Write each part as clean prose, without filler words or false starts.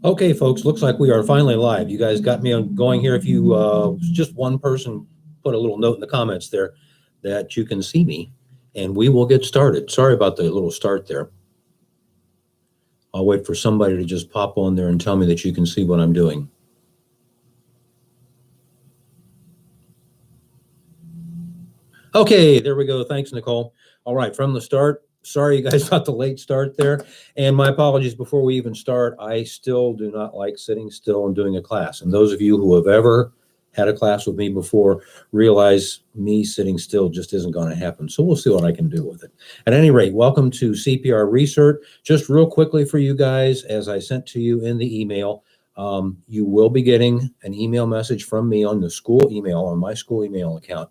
Okay, folks, looks like we are finally live. You guys got me on going here. If you just one person put a little note in the comments there that you can see me, and we will get started. Sorry about the little start there. I'll wait for somebody to just pop on there and tell me that you can see what I'm doing. Okay, there we go. Thanks, Nicole. All right, from the start. Sorry, you guys, about the late start there. And my apologies before we even start. I still do not like sitting still and doing a class. And those of you who have ever had a class with me before realize me sitting still just isn't going to happen. So we'll see what I can do with it. At any rate, welcome to CPR recert. Just real quickly for you guys, as I sent to you in the email, you will be getting an email message from me on the school email, on my school email account.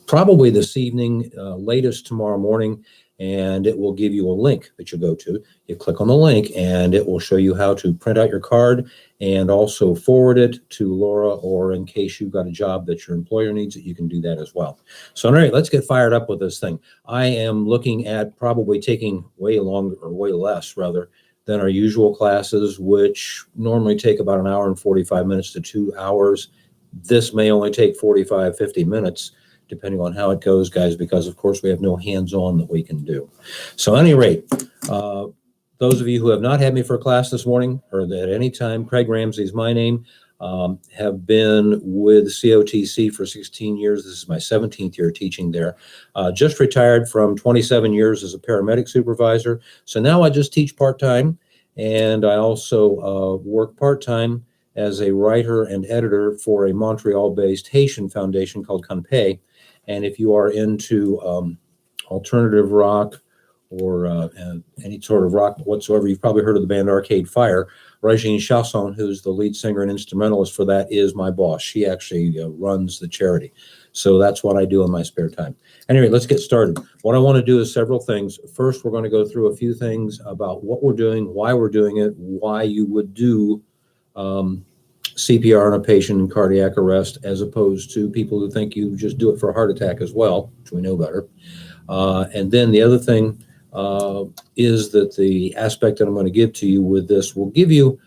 Probably this evening, latest tomorrow morning, and it will give you a link that you go to. You click on the link and it will show you how to print out your card and also forward it to Laura, or in case you've got a job that your employer needs it, you can do that as well. So all right, let's get fired up with this thing. I am looking at probably taking way longer, or way less rather, than our usual classes, which normally take about an hour and 45 minutes to 2 hours. This may only take 45, 50 minutes, depending on how it goes, guys, because of course we have no hands-on that we can do. So at any rate, those of you who have not had me for a class this morning, or at any time, Craig Ramsey is my name, have been with COTC for 16 years. This is my 17th year teaching there. Just retired from 27 years as a paramedic supervisor. So now I just teach part-time, and I also work part-time as a writer and editor for a Montreal-based Haitian foundation called CONPE. And if you are into alternative rock or any sort of rock whatsoever, you've probably heard of the band Arcade Fire. Regine Chasson, who's the lead singer and instrumentalist for that, is my boss. She actually runs the charity. So that's what I do in my spare time. Anyway, let's get started. What I want to do is several things. First, we're going to go through a few things about what we're doing, why we're doing it, why you would do CPR on a patient in cardiac arrest, as opposed to people who think you just do it for a heart attack as well, which we know better. And then the other thing is that the aspect that I'm going to give to you with this will give you,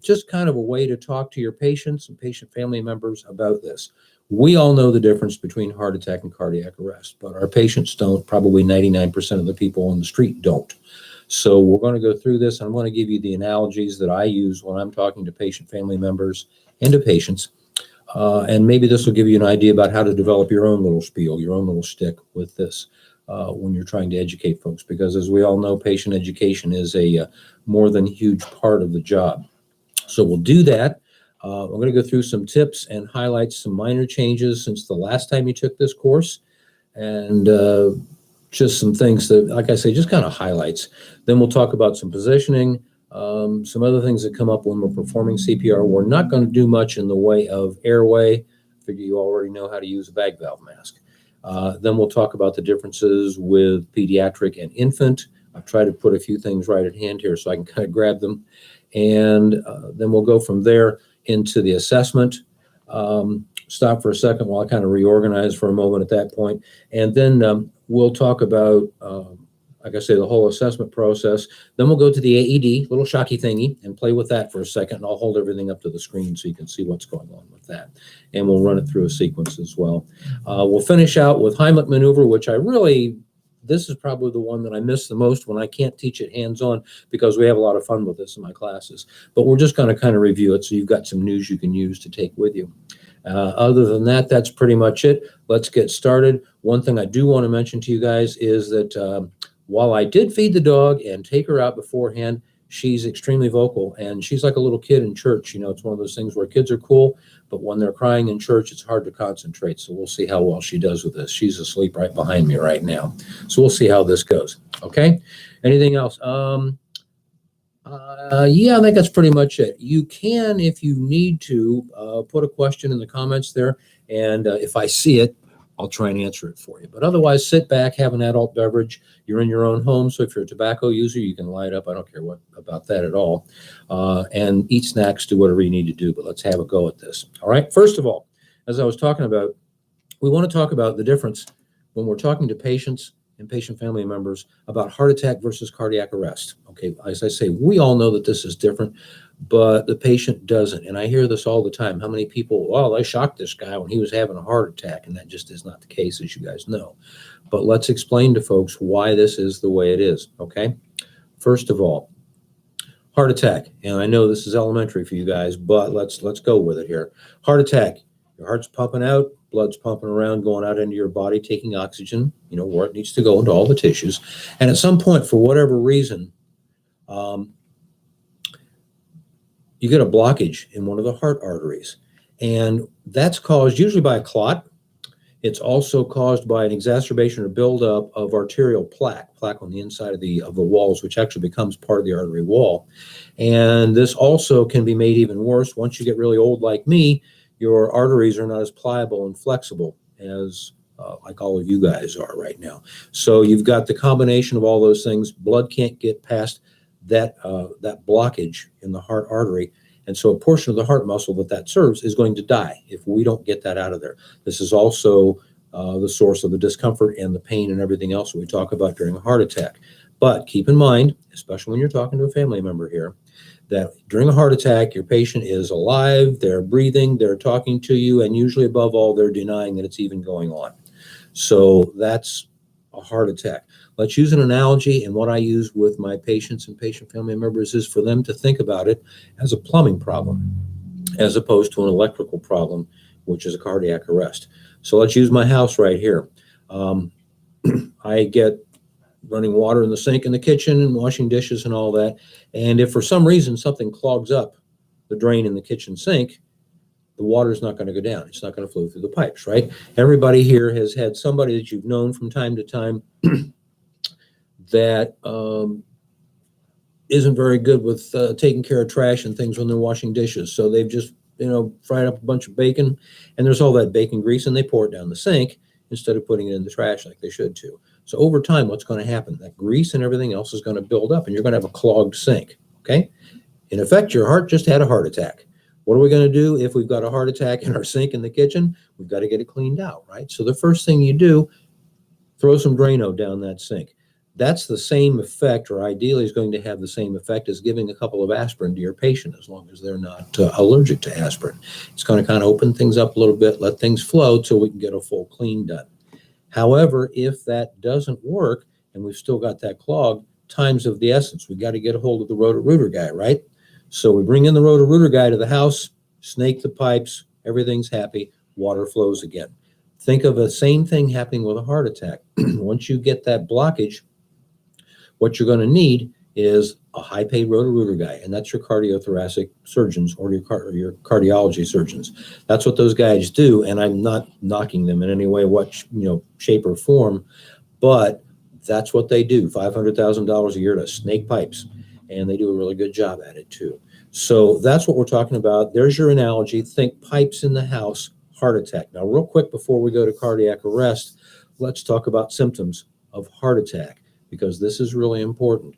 just kind of a way to talk to your patients and patient family members about this. We all know the difference between heart attack and cardiac arrest, but our patients don't. Probably 99% of the people on the street don't. So we're going to go through this. I'm going to give you the analogies that I use when I'm talking to patient family members and to patients. And maybe this will give you an idea about how to develop your own little spiel, your own little shtick with this when you're trying to educate folks. Because as we all know, patient education is a more than huge part of the job. So we'll do that. I'm going to go through some tips and highlight some minor changes since the last time you took this course. And just some things that, like I say, just kind of highlights. Then we'll talk about some positioning, some other things that come up when we're performing CPR. We're not going to do much in the way of airway. I figure you already know how to use a bag valve mask. Then we'll talk about the differences with pediatric and infant. I've tried to put a few things right at hand here so I can kind of grab them. And then we'll go from there into the assessment. Stop for a second while I kind of reorganize for a moment at that point. And then we'll talk about, like I say, the whole assessment process. Then we'll go to the AED, little shocky thingy, and play with that for a second. And I'll hold everything up to the screen so you can see what's going on with that. And we'll run it through a sequence as well. We'll finish out with Heimlich maneuver, which this is probably the one that I miss the most when I can't teach it hands-on, because we have a lot of fun with this in my classes. But we're just going to kind of review it so you've got some news you can use to take with you. Other than that, that's pretty much it. Let's get started. One thing I do want to mention to you guys is that while I did feed the dog and take her out beforehand, she's extremely vocal, and she's like a little kid in church. You know, it's one of those things where kids are cool, but when they're crying in church, it's hard to concentrate. So we'll see how well she does with this. She's asleep right behind me right now. So we'll see how this goes. Okay. Anything else? Yeah, I think that's pretty much it. You can, if you need to, put a question in the comments there, and if I see it, I'll try and answer it for you. But otherwise, sit back, have an adult beverage. You're in your own home, so if you're a tobacco user, you can light up. I don't care about that at all. And eat snacks, do whatever you need to do, but let's have a go at this. All right, first of all, as I was talking about, we want to talk about the difference when we're talking to patients and patient family members about heart attack versus cardiac arrest. Okay, as I say, we all know that this is different, but the patient doesn't. And I hear this all the time. How many people, well, they shocked this guy when he was having a heart attack, and that just is not the case, as you guys know. But let's explain to folks why this is the way it is, okay? First of all, heart attack, and I know this is elementary for you guys, but let's go with it here. Heart attack, your heart's pumping out, blood's pumping around, going out into your body, taking oxygen, where it needs to go, into all the tissues. And at some point, for whatever reason, you get a blockage in one of the heart arteries. And that's caused usually by a clot. It's also caused by an exacerbation or buildup of arterial plaque on the inside of the walls, which actually becomes part of the artery wall. And this also can be made even worse. Once you get really old like me, your arteries are not as pliable and flexible as like all of you guys are right now. So you've got the combination of all those things. Blood can't get past that blockage in the heart artery. And so a portion of the heart muscle that serves is going to die if we don't get that out of there. This is also the source of the discomfort and the pain and everything else that we talk about during a heart attack. But keep in mind, especially when you're talking to a family member here, that during a heart attack, your patient is alive, they're breathing, they're talking to you, and usually above all, they're denying that it's even going on. So that's a heart attack. Let's use an analogy, and what I use with my patients and patient family members is for them to think about it as a plumbing problem, as opposed to an electrical problem, which is a cardiac arrest. So let's use my house right here. I get running water in the sink in the kitchen and washing dishes and all that. And if for some reason something clogs up the drain in the kitchen sink, the water is not going to go down. It's not going to flow through the pipes, right? Everybody here has had somebody that you've known from time to time that isn't very good with taking care of trash and things when they're washing dishes. So they've just, fried up a bunch of bacon, and there's all that bacon grease, and they pour it down the sink instead of putting it in the trash like they should too. So over time, what's going to happen? That grease and everything else is going to build up, and you're going to have a clogged sink, okay? In effect, your heart just had a heart attack. What are we going to do if we've got a heart attack in our sink in the kitchen? We've got to get it cleaned out, right? So the first thing you do, throw some Drano down that sink. That's the same effect, or ideally is going to have the same effect as giving a couple of aspirin to your patient, as long as they're not allergic to aspirin. It's going to kind of open things up a little bit, let things flow till we can get a full clean done. However, if that doesn't work and we've still got that clog, time's of the essence. We got to get a hold of the Roto-Rooter guy, right? So we bring in the Roto-Rooter guy to the house, snake the pipes, everything's happy, water flows again. Think of the same thing happening with a heart attack. Once you get that blockage, what you're going to need is a high-paid Roto-Rooter guy, and that's your cardiothoracic surgeons or your cardiology surgeons. That's what those guys do, and I'm not knocking them in any way, shape or form, but that's what they do. $500,000 a year to snake pipes, and they do a really good job at it too. So that's what we're talking about. There's your analogy. Think pipes in the house, heart attack. Now, real quick before we go to cardiac arrest, let's talk about symptoms of heart attack, because this is really important.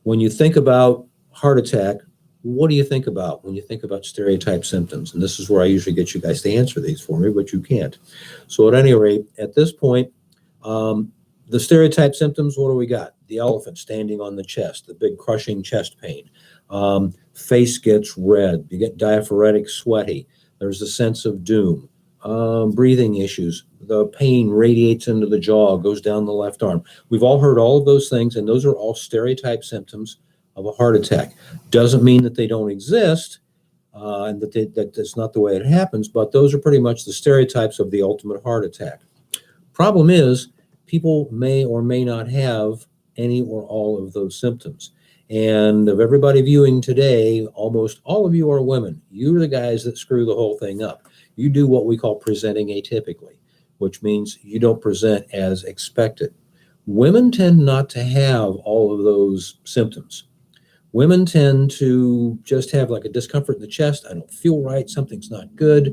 When you think about heart attack, what do you think about when you think about stereotype symptoms? And this is where I usually get you guys to answer these for me, but you can't. So at any rate, at this point, the stereotype symptoms, what do we got? The elephant standing on the chest, the big crushing chest pain. Face gets red. You get diaphoretic sweaty. There's a sense of doom. Breathing issues. The pain radiates into the jaw, goes down the left arm. We've all heard all of those things, and those are all stereotype symptoms of a heart attack. Doesn't mean that they don't exist, and that that's not the way it happens, but those are pretty much the stereotypes of the ultimate heart attack. Problem is, people may or may not have any or all of those symptoms. And of everybody viewing today, almost all of you are women. You're the guys that screw the whole thing up. You do what we call presenting atypically, which means you don't present as expected. Women tend not to have all of those symptoms. Women tend to just have like a discomfort in the chest. I don't feel right. Something's not good.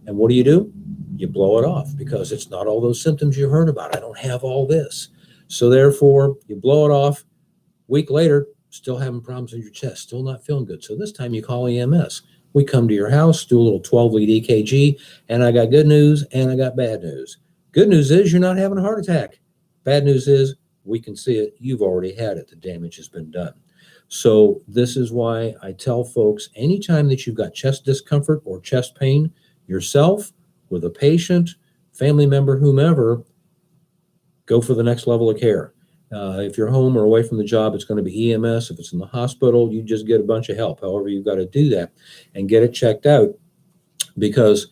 And what do? You blow it off because it's not all those symptoms you heard about. I don't have all this. So therefore, you blow it off. Week later, still having problems in your chest, still not feeling good. So this time you call EMS. We come to your house, do a little 12-lead EKG, and I got good news and I got bad news. Good news is you're not having a heart attack. Bad news is we can see it. You've already had it. The damage has been done. So this is why I tell folks, anytime that you've got chest discomfort or chest pain yourself, with a patient, family member, whomever, go for the next level of care. If you're home or away from the job, it's going to be EMS. If it's in the hospital, you just get a bunch of help. However, you've got to do that and get it checked out, because,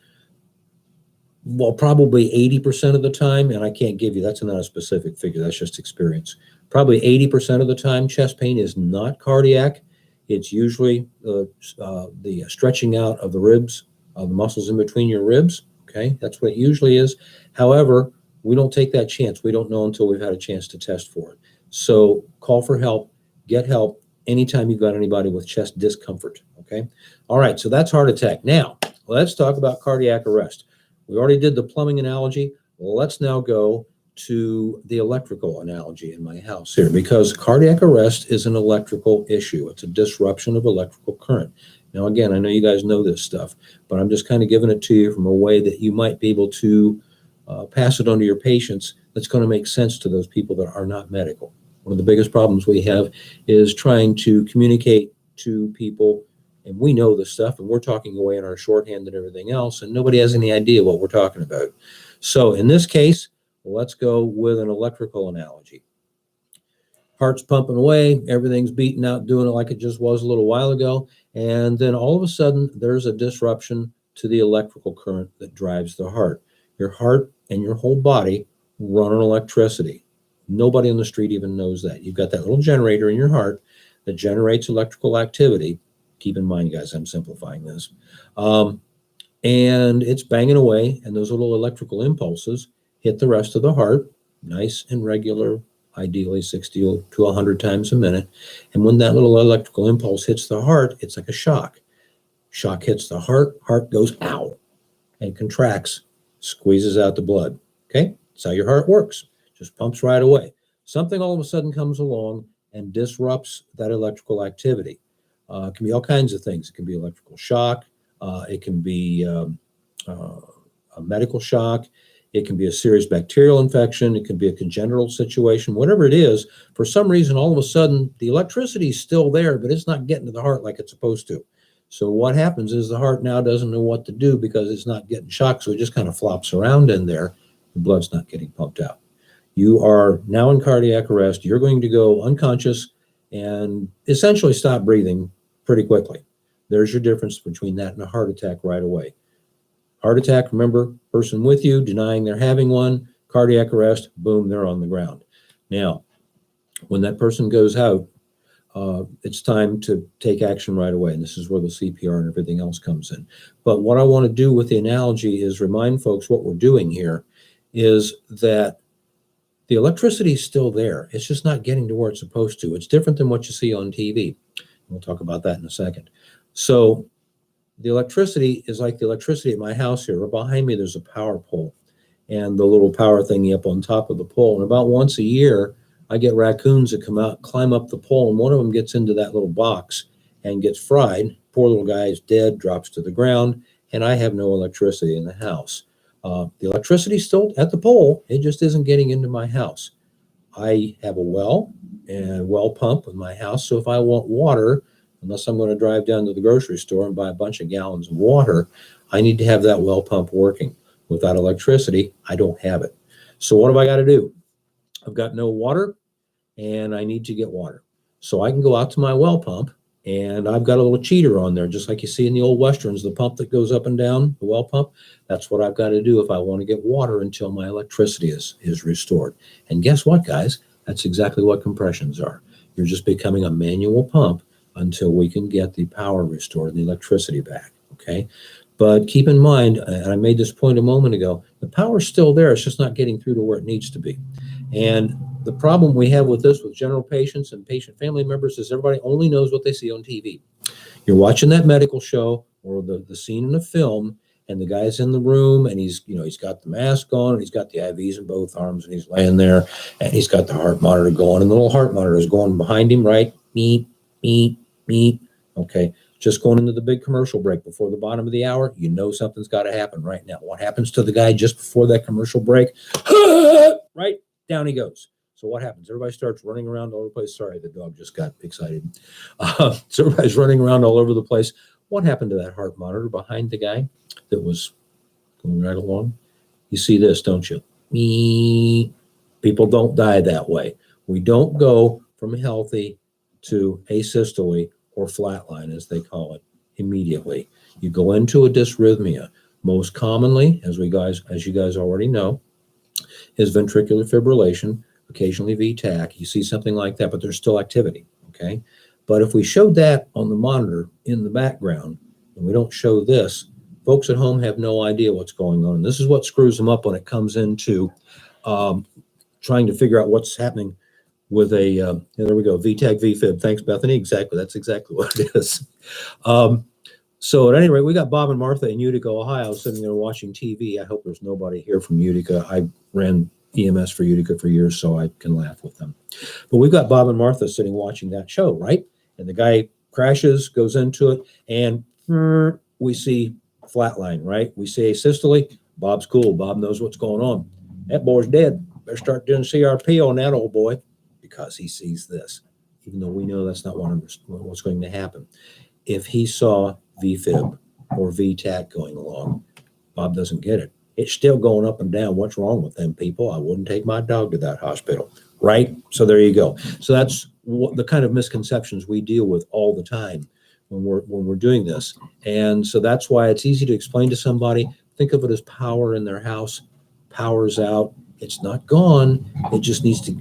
well, probably 80% of the time, and I can't give you, that's not a specific figure, that's just experience. Probably 80% of the time, chest pain is not cardiac. It's usually the stretching out of the ribs, of the muscles in between your ribs. Okay, that's what it usually is. However, we don't take that chance. We don't know until we've had a chance to test for it. So call for help, get help anytime you've got anybody with chest discomfort. Okay, all right, so that's heart attack. Now, let's talk about cardiac arrest. We already did the plumbing analogy. Let's now go to the electrical analogy in my house here, because cardiac arrest is an electrical issue. It's a disruption of electrical current. Now, again, I know you guys know this stuff, but I'm just kind of giving it to you from a way that you might be able to pass it on to your patients that's going to make sense to those people that are not medical. One of the biggest problems we have is trying to communicate to people, and we know this stuff, and we're talking away in our shorthand and everything else, and nobody has any idea what we're talking about. So in this case, let's go with an electrical analogy. Heart's pumping away, everything's beating out, doing it like it just was a little while ago, and then all of a sudden, there's a disruption to the electrical current that drives the heart. Your heart and your whole body run on electricity. Nobody on the street even knows that. You've got that little generator in your heart that generates electrical activity. Keep in mind, guys, I'm simplifying this. And it's banging away, and those little electrical impulses hit the rest of the heart, nice and regular, ideally 60 to 100 times a minute. And when that little electrical impulse hits the heart, it's like a shock. Shock hits the heart goes, ow, and contracts, squeezes out the blood. Okay, that's how your heart works. Just pumps right away. Something all of a sudden comes along and disrupts that electrical activity. It can be all kinds of things. It can be electrical shock. It can be a medical shock. It can be a serious bacterial infection. It can be a congenital situation. Whatever it is, for some reason, all of a sudden, the electricity is still there, but it's not getting to the heart like it's supposed to. So what happens is the heart now doesn't know what to do because it's not getting shocked, so it just kind of flops around in there. The blood's not getting pumped out. You are now in cardiac arrest. You're going to go unconscious and essentially stop breathing pretty quickly. There's your difference between that and a heart attack right away. Heart attack, remember, person with you denying they're having one. Cardiac arrest, boom, they're on the ground. Now, when that person goes out, it's time to take action right away. And this is where the CPR and everything else comes in. But what I want to do with the analogy is remind folks what we're doing here is that the electricity is still there. It's just not getting to where it's supposed to. It's different than what you see on TV. We'll talk about that in a second. So the electricity is like the electricity at my house here. Right behind me, there's a power pole and the little power thingy up on top of the pole. And about once a year, I get raccoons that come out, climb up the pole, and one of them gets into that little box and gets fried. Poor little guy is dead, drops to the ground, and I have no electricity in the house. The electricity is still at the pole. It just isn't getting into my house. I have a well and a well pump in my house, so if I want water, unless I'm going to drive down to the grocery store and buy a bunch of gallons of water, I need to have that well pump working. Without electricity, I don't have it. So what have I got to do? I've got no water, and I need to get water. So I can go out to my well pump, and I've got a little cheater on there, just like you see in the old Westerns, the pump that goes up and down, the well pump. That's what I've got to do if I want to get water until my electricity is restored. And guess what, guys? That's exactly what compressions are. You're just becoming a manual pump until we can get the power restored and the electricity back, okay? But keep in mind, and I made this point a moment ago, the power's still there. It's just not getting through to where it needs to be. And the problem we have with this, with general patients and patient family members, is everybody only knows what they see on TV. You're watching that medical show or the scene in a film, and the guy's in the room, and he's got the mask on, and he's got the IVs in both arms, and he's laying there, and he's got the heart monitor going, and the little heart monitor is going behind him, right? Beep, beep, beep. Okay, just going into the big commercial break before the bottom of the hour. You know something's got to happen right now. What happens to the guy just before that commercial break? Right? down he goes. So what happens? Everybody starts running around all over the place. Sorry, the dog just got excited. So everybody's running around all over the place. What happened to that heart monitor behind the guy that was going right along? You see this, don't you? Me. People don't die that way. We don't go from healthy to asystole or flatline, as they call it, immediately. You go into a dysrhythmia. Most commonly, as you guys already know, is ventricular fibrillation, occasionally VTAC. You see something like that, but there's still activity, okay? But if we showed that on the monitor in the background, and we don't show this, folks at home have no idea what's going on. This is what screws them up when it comes into trying to figure out what's happening with there we go, VTAC, VFib. Thanks, Bethany. Exactly, that's exactly what it is. So at any rate, we got Bob and Martha in Utica, Ohio, sitting there watching TV. I hope there's nobody here from Utica. I ran EMS for Utica for years, so I can laugh with them. But we've got Bob and Martha sitting watching that show, right? And the guy crashes, goes into it, and we see flatline, right? We see asystole. Bob's cool. Bob knows what's going on. That boy's dead. Better start doing CRP on that old boy, because he sees this, even though we know that's not what's going to happen. If he saw VFib or VTAC going along, Bob doesn't get it. It's still going up and down. What's wrong with them people? I wouldn't take my dog to that hospital, right? So there you go. So that's the kind of misconceptions we deal with all the time when we're doing this. And so that's why it's easy to explain to somebody. Think of it as power in their house. Power's out. It's not gone. It just needs to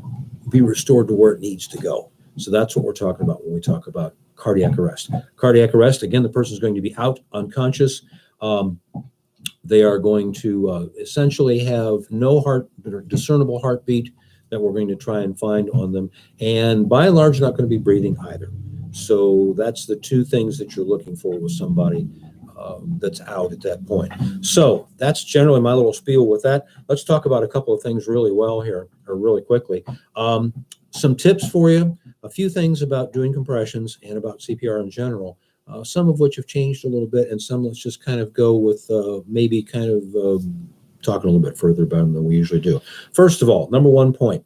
be restored to where it needs to go. So that's what we're talking about when we talk about cardiac arrest. Cardiac arrest, again, the person is going to be out unconscious. They are going to essentially have no discernible heartbeat that we're going to try and find on them. And by and large, not going to be breathing either. So that's the two things that you're looking for with somebody that's out at that point. So that's generally my little spiel with that. Let's talk about a couple of things really quickly. Some tips for you, a few things about doing compressions and about CPR in general, some of which have changed a little bit, and some let's just kind of go with maybe kind of talking a little bit further about them than we usually do. First of all, number one point,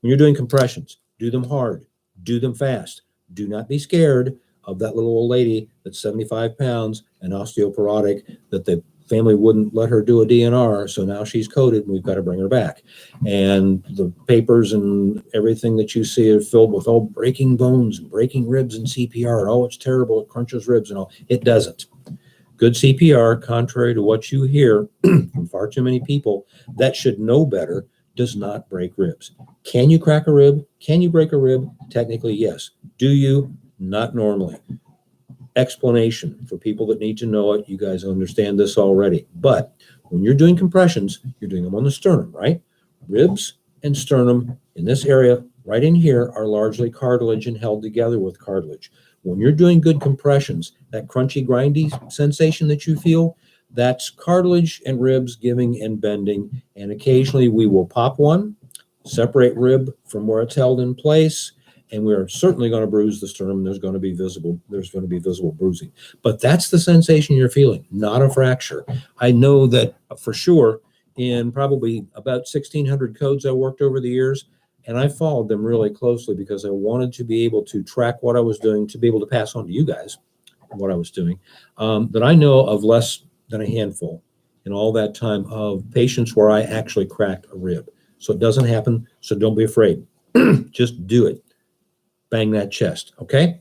when you're doing compressions, do them hard, do them fast. Do not be scared of that little old lady that's 75 pounds and osteoporotic that the family wouldn't let her do a DNR, so now she's coded and we've got to bring her back. And the papers and everything that you see are filled with all breaking bones and breaking ribs and CPR, and oh, it's terrible, it crunches ribs and all. It doesn't. Good CPR, contrary to what you hear from far too many people that should know better, does not break ribs. Can you crack a rib? Can you break a rib? Technically, yes. Do you? Not normally. Explanation for people that need to know it. You guys understand this already. But when you're doing compressions, you're doing them on the sternum, right? Ribs and sternum in this area right in here are largely cartilage and held together with cartilage. When you're doing good compressions, that crunchy, grindy sensation that you feel, that's cartilage and ribs giving and bending. And occasionally we will pop one, separate rib from where it's held in place, and we're certainly going to bruise the sternum. There's going to be visible bruising. But that's the sensation you're feeling, not a fracture. I know that for sure in probably about 1,600 codes I worked over the years, and I followed them really closely because I wanted to be able to track what I was doing, to be able to pass on to you guys what I was doing. That I know of less than a handful in all that time of patients where I actually cracked a rib. So it doesn't happen, so don't be afraid. Just do it. Bang that chest, okay?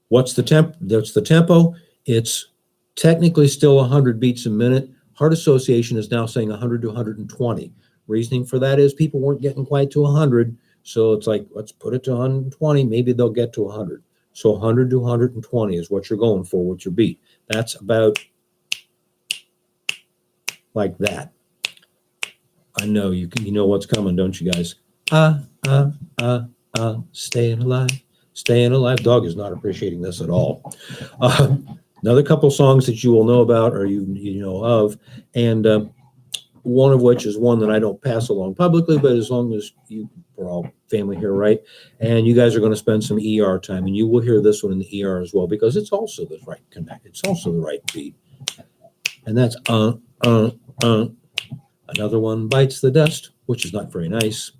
What's the tempo? It's technically still 100 beats a minute. Heart Association is now saying 100 to 120. Reasoning for that is people weren't getting quite to 100, so it's like, let's put it to 120. Maybe they'll get to 100. So 100 to 120 is what you're going for with your beat. That's about like that. I know you know what's coming, don't you guys? Staying alive. Dog is not appreciating this at all. Another couple songs that you will know about or you know of, and one of which is one that I don't pass along publicly, but as long as we're all family here, right? And you guys are going to spend some ER time, and you will hear this one in the ER as well, because it's also the right connect. It's also the right beat. And that's Another one bites the dust which is not very nice,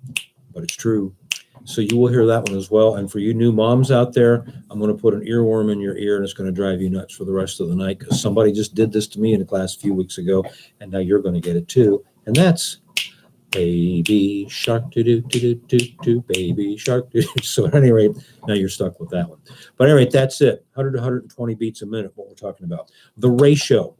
but it's true. So you will hear that one as well. And for you new moms out there, I'm going to put an earworm in your ear, and it's going to drive you nuts for the rest of the night, because somebody just did this to me in a class a few weeks ago, and now you're going to get it too. And that's baby shark, do do do do do do, baby shark. So at any rate, now you're stuck with that one. But at any rate, that's it. 100 to 120 beats a minute, what we're talking about. The ratio,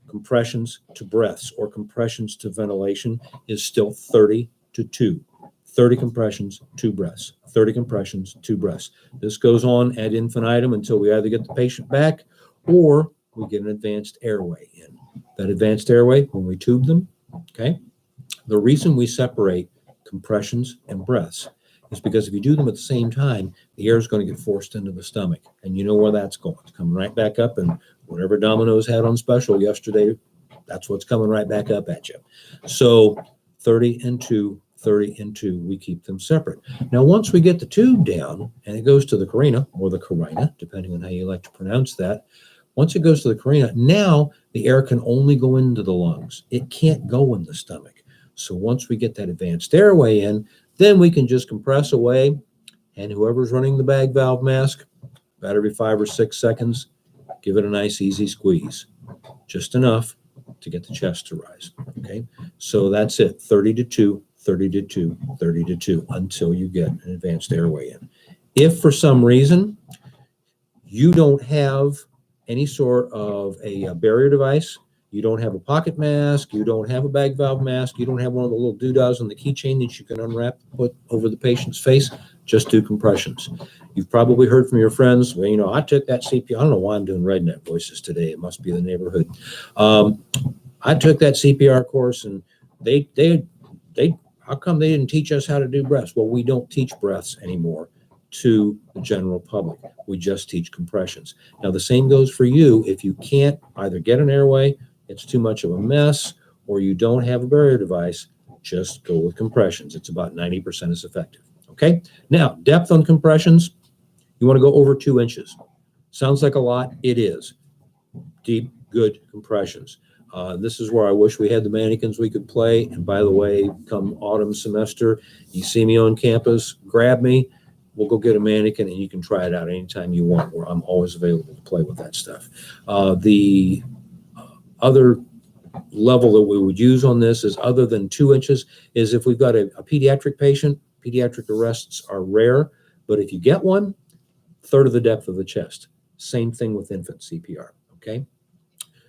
compressions to breaths or compressions to ventilation, is still 30 to 2. 30 compressions, 2 breaths. 30 compressions, 2 breaths. This goes on ad infinitum until we either get the patient back or we get an advanced airway in. That advanced airway, when we tube them, okay? The reason we separate compressions and breaths is because if you do them at the same time, the air is going to get forced into the stomach. And you know where that's going. It's coming right back up, and whatever Domino's had on special yesterday, that's what's coming right back up at you. So 30 and 2, 30 and 2, we keep them separate. Now, once we get the tube down and it goes to the carina, or the carina, depending on how you like to pronounce that, once it goes to the carina, now the air can only go into the lungs. It can't go in the stomach. So once we get that advanced airway in, then we can just compress away, and whoever's running the bag valve mask, about every 5 or 6 seconds, give it a nice easy squeeze, just enough to get the chest to rise, okay? So that's it, 30 to 2, 30 to 2, 30 to 2, until you get an advanced airway in. If for some reason you don't have any sort of a barrier device, you don't have a pocket mask, you don't have a bag valve mask, you don't have one of the little doodads on the keychain that you can unwrap and put over the patient's face, just do compressions. You've probably heard from your friends, well, you know, I took that CPR. I don't know why I'm doing redneck voices today. It must be the neighborhood. I took that CPR course, and they how come they didn't teach us how to do breaths? Well, we don't teach breaths anymore to the general public. We just teach compressions. Now, the same goes for you. If you can't either get an airway, it's too much of a mess, or you don't have a barrier device, just go with compressions. It's about 90% as effective. Okay? Now, depth on compressions, you want to go over 2 inches. Sounds like a lot. It is. Deep, good compressions. This is where I wish we had the mannequins we could play. And by the way, come autumn semester, you see me on campus, grab me. We'll go get a mannequin, and you can try it out anytime you want, where I'm always available to play with that stuff. The other level that we would use on this is, other than 2 inches, is if we've got a pediatric patient. Pediatric arrests are rare, but if you get one, 1/3 of the depth of the chest. Same thing with infant CPR, okay?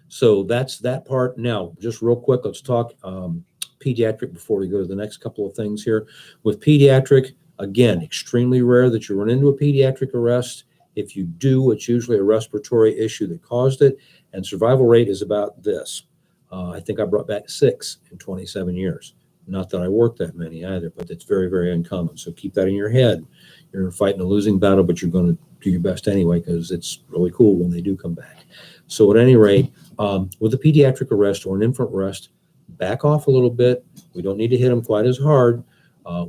So that's that part. Now, just real quick, let's talk pediatric before we go to the next couple of things here. With pediatric, again, extremely rare that you run into a pediatric arrest. If you do, it's usually a respiratory issue that caused it, and survival rate is about this. I think I brought back 6 in 27 years. Not that I worked that many either, but it's very, very uncommon. So keep that in your head. You're fighting a losing battle, but you're going to do your best anyway, because it's really cool when they do come back. So at any rate, with a pediatric arrest or an infant arrest, back off a little bit. We don't need to hit them quite as hard.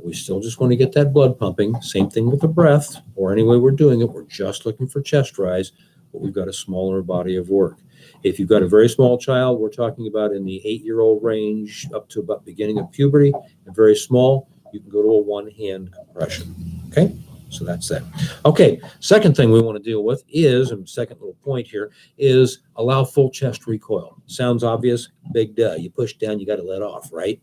We still just want to get that blood pumping. Same thing with the breath, or any way we're doing it. We're just looking for chest rise, but we've got a smaller body of work. If you've got a very small child, we're talking about in the 8-year-old range up to about beginning of puberty, and very small, you can go to a 1-hand compression. Okay, so that's that. Okay, second thing we want to deal with is, and second little point here, is allow full chest recoil. Sounds obvious, big duh. You push down, you got to let off, right?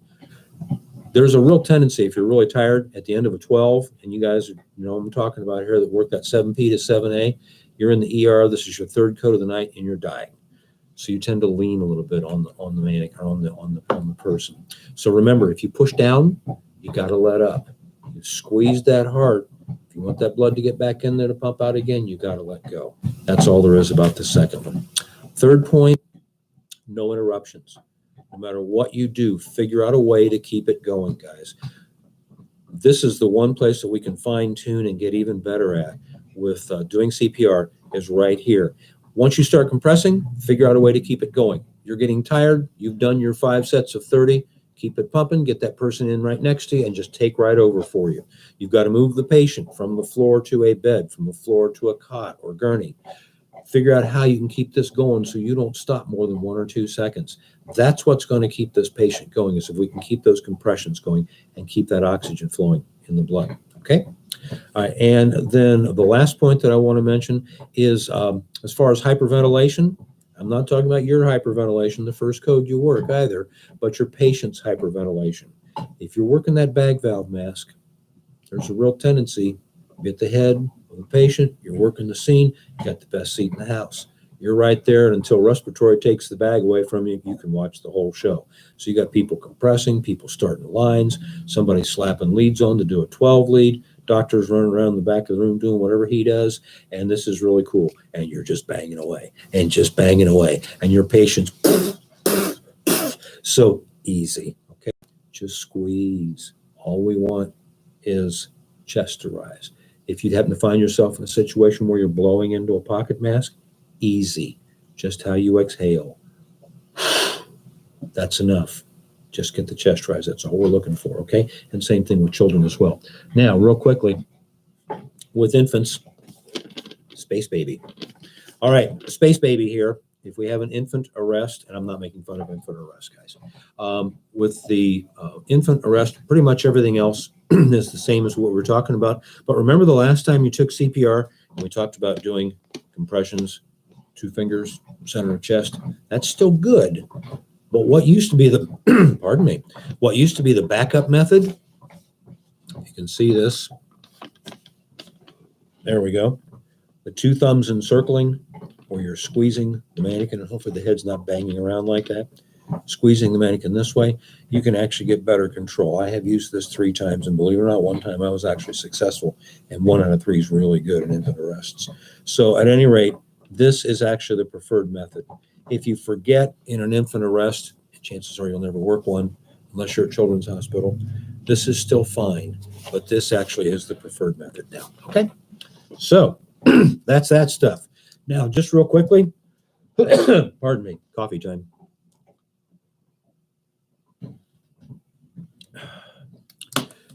There's a real tendency, if you're really tired at the end of a 12, and you guys, you know what I'm talking about here, that work that 7P to 7A, you're in the ER, this is your 3rd coat of the night, and you're dying. So you tend to lean a little bit on the mannequin, on the person. So remember, if you push down, you got to let up. You squeeze that hard. If you want that blood to get back in there to pump out again, you got to let go. That's all there is about the second one. Third point, no interruptions. No matter what you do, figure out a way to keep it going, guys. This is the one place that we can fine tune and get even better at with doing CPR, is right here. Once you start compressing, figure out a way to keep it going. You're getting tired. You've done your 5 sets of 30. Keep it pumping. Get that person in right next to you and just take right over for you. You've got to move the patient from the floor to a bed, from the floor to a cot or gurney. Figure out how you can keep this going so you don't stop more than 1 or 2 seconds. That's what's going to keep this patient going, is if we can keep those compressions going and keep that oxygen flowing in the blood. Okay? All right, and then the last point that I want to mention is as far as hyperventilation, I'm not talking about your hyperventilation, the first code you work either, but your patient's hyperventilation. If you're working that bag valve mask, there's a real tendency, you get the head of the patient, you're working the scene, you got the best seat in the house. You're right there, and until respiratory takes the bag away from you, you can watch the whole show. So you got people compressing, people starting lines, somebody slapping leads on to do a 12 lead, doctors running around the back of the room doing whatever he does, and this is really cool. And you're just banging away, and just banging away, and your patient's so easy, okay? Just squeeze. All we want is chest to rise. If you happen to find yourself in a situation where you're blowing into a pocket mask, easy. Just how you exhale. That's enough. Just get the chest rise. That's all we're looking for, okay? And same thing with children as well. Now, real quickly, with infants, space baby. All right, space baby here. If we have an infant arrest, and I'm not making fun of infant arrest, guys. With the infant arrest, pretty much everything else is the same as what we're talking about. But remember the last time you took CPR, and we talked about doing compressions, 2 fingers, center of chest. That's still good. But what used to be the, pardon me, what used to be the backup method, you can see this. There we go. The 2 thumbs encircling, where you're squeezing the mannequin, and hopefully the head's not banging around like that. Squeezing the mannequin this way, you can actually get better control. I have used this 3 times, and believe it or not, one time I was actually successful, and 1 out of 3 is really good in infant arrests. So at any rate, this is actually the preferred method. If you forget in an infant arrest, chances are you'll never work one unless you're at Children's Hospital. This is still fine, but this actually is the preferred method now. Okay, so that's that stuff. Now, just real quickly, pardon me, coffee time.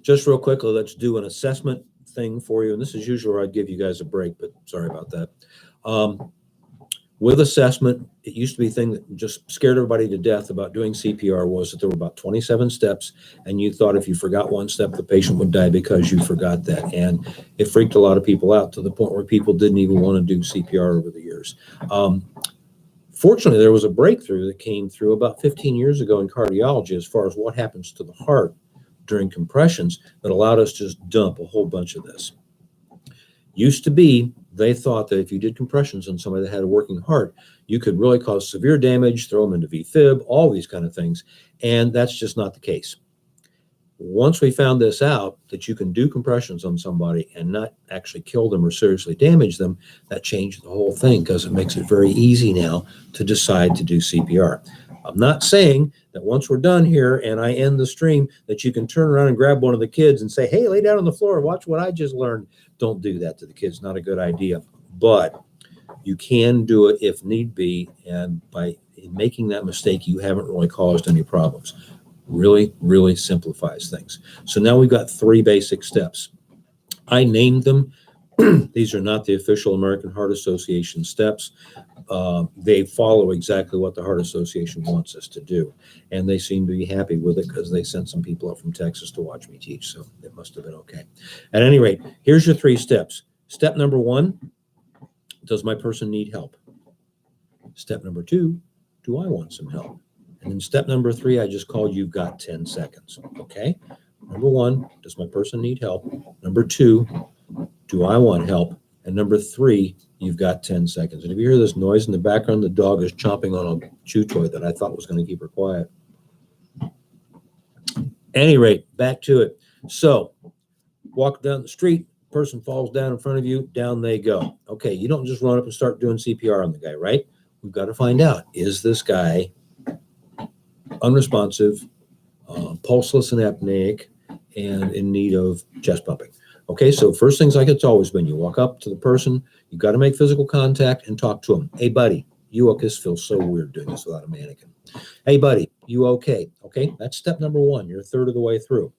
Just real quickly, let's do an assessment thing for you. And this is usually where I'd give you guys a break, but sorry about that. With assessment, it used to be a thing that just scared everybody to death about doing CPR was that there were about 27 steps, and you thought if you forgot one step, the patient would die because you forgot that. And it freaked a lot of people out to the point where people didn't even want to do CPR over the years. Fortunately, there was a breakthrough that came through about 15 years ago in cardiology as far as what happens to the heart during compressions that allowed us to just dump a whole bunch of this. Used to be, they thought that if you did compressions on somebody that had a working heart, you could really cause severe damage, throw them into VFib, all these kind of things. And that's just not the case. Once we found this out, that you can do compressions on somebody and not actually kill them or seriously damage them, that changed the whole thing because it makes it very easy now to decide to do CPR. I'm not saying that once we're done here and I end the stream that you can turn around and grab one of the kids and say, hey, lay down on the floor and watch what I just learned. Don't do that to the kids. Not a good idea. But you can do it if need be. And by making that mistake, you haven't really caused any problems. Really, really simplifies things. So now we've got 3 basic steps. I named them. These are not the official American Heart Association steps. They follow exactly what the Heart Association wants us to do. And they seem to be happy with it because they sent some people up from Texas to watch me teach. So it must have been okay. At any rate, here's your 3 steps. Step number 1, does my person need help? Step number 2, do I want some help? And then step number 3, I just called you've got 10 seconds. Okay. Number 1, does my person need help? Number 2, do I want help? And number 3, you've got 10 seconds. And if you hear this noise in the background, the dog is chomping on a chew toy that I thought was going to keep her quiet. Any rate, back to it. So walk down the street, person falls down in front of you, down they go. Okay, you don't just run up and start doing CPR on the guy, right? We've got to find out, is this guy unresponsive, pulseless and apneic, and in need of chest pumping? Okay, so first things like it's always been, you walk up to the person, you've got to make physical contact and talk to them. Hey, buddy, you okay? This feels so weird doing this without a mannequin. Hey, buddy, you okay? Okay, that's step number 1. You're a third of the way through.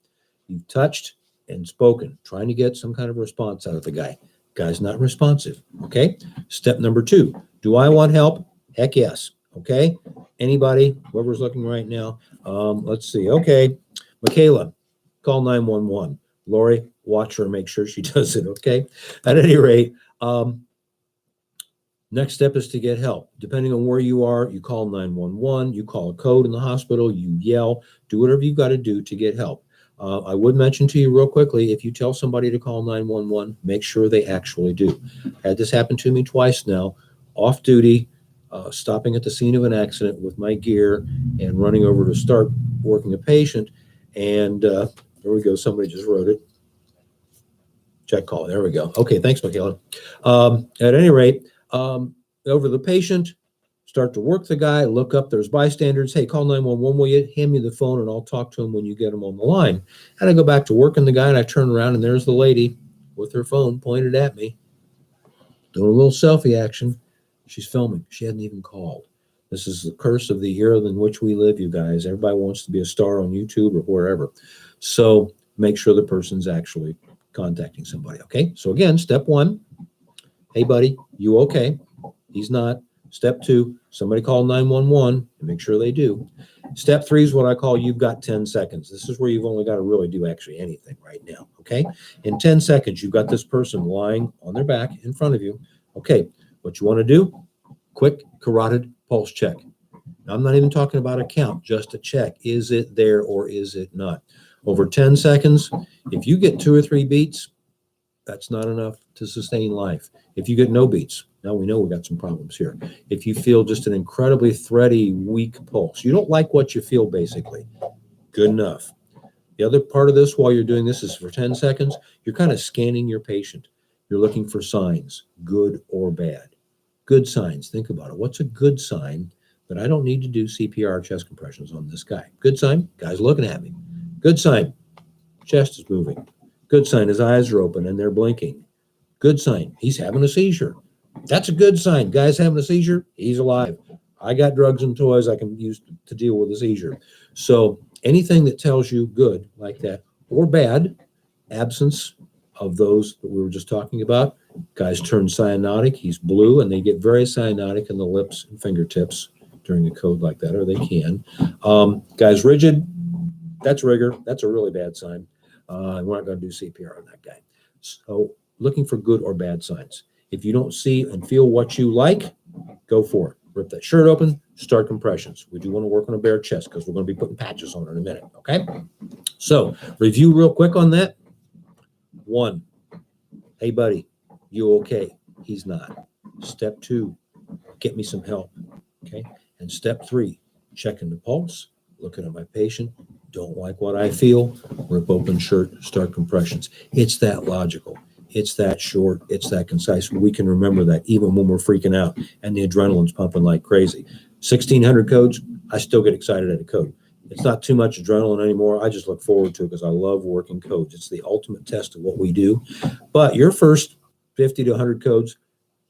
You've touched and spoken, trying to get some kind of response out of the guy. Guy's not responsive. Okay. Step number 2. Do I want help? Heck yes. Okay. Anybody, whoever's looking right now. Let's see. Okay. Michaela, call 911. Lori, watch her, make sure she does it. Okay. At any rate, next step is to get help. Depending on where you are, you call 911, you call a code in the hospital, you yell, do whatever you've got to do to get help. I would mention to you real quickly, if you tell somebody to call 911, make sure they actually do. Had this happen to me twice now, off duty, stopping at the scene of an accident with my gear and running over to start working a patient. And there we go, somebody just wrote it. Check call, there we go. Okay, thanks, Michaela. At any rate, over the patient, start to work the guy, look up, there's bystanders. Hey, call 911, will you? Hand me the phone and I'll talk to him when you get him on the line. And I go back to working the guy and I turn around and there's the lady with her phone pointed at me, doing a little selfie action. She's filming. She hadn't even called. This is the curse of the era in which we live, you guys. Everybody wants to be a star on YouTube or wherever. So make sure the person's actually contacting somebody, okay? So again, step 1, hey, buddy, you okay? He's not. Step 2, somebody call 911 and make sure they do. Step 3 is what I call you've got 10 seconds. This is where you've only got to really do actually anything right now, okay? In 10 seconds, you've got this person lying on their back in front of you. Okay, what you want to do, quick carotid pulse check. Now, I'm not even talking about a count, just a check. Is it there or is it not? Over 10 seconds, if you get 2 or 3 beats, that's not enough to sustain life. If you get no beats, now we know we got some problems here. If you feel just an incredibly thready, weak pulse, you don't like what you feel basically, good enough. The other part of this while you're doing this is for 10 seconds, you're kind of scanning your patient. You're looking for signs, good or bad. Good signs, think about it. What's a good sign that I don't need to do CPR chest compressions on this guy? Good sign, guy's looking at me. Good sign, chest is moving. Good sign, his eyes are open and they're blinking. Good sign, he's having a seizure. That's a good sign. Guy's having a seizure, he's alive. I got drugs and toys I can use to deal with a seizure. So anything that tells you good like that or bad, absence of those that we were just talking about, guys turn cyanotic, he's blue, and they get very cyanotic in the lips and fingertips during a code like that, or they can. Guys rigid, that's rigor. That's a really bad sign. We're not going to do CPR on that guy. So looking for good or bad signs. If you don't see and feel what you like, go for it. Rip that shirt open, start compressions. We do want to work on a bare chest because we're going to be putting patches on it in a minute, okay? So review real quick on that. 1, hey, buddy, you okay? He's not. Step 2, get me some help, okay? And step 3, checking the pulse, looking at my patient, don't like what I feel, rip open shirt, start compressions. It's that logical. It's that short. It's that concise. We can remember that even when we're freaking out and the adrenaline's pumping like crazy. 1,600 codes, I still get excited at a code. It's not too much adrenaline anymore. I just look forward to it because I love working codes. It's the ultimate test of what we do. But your first 50 to 100 codes,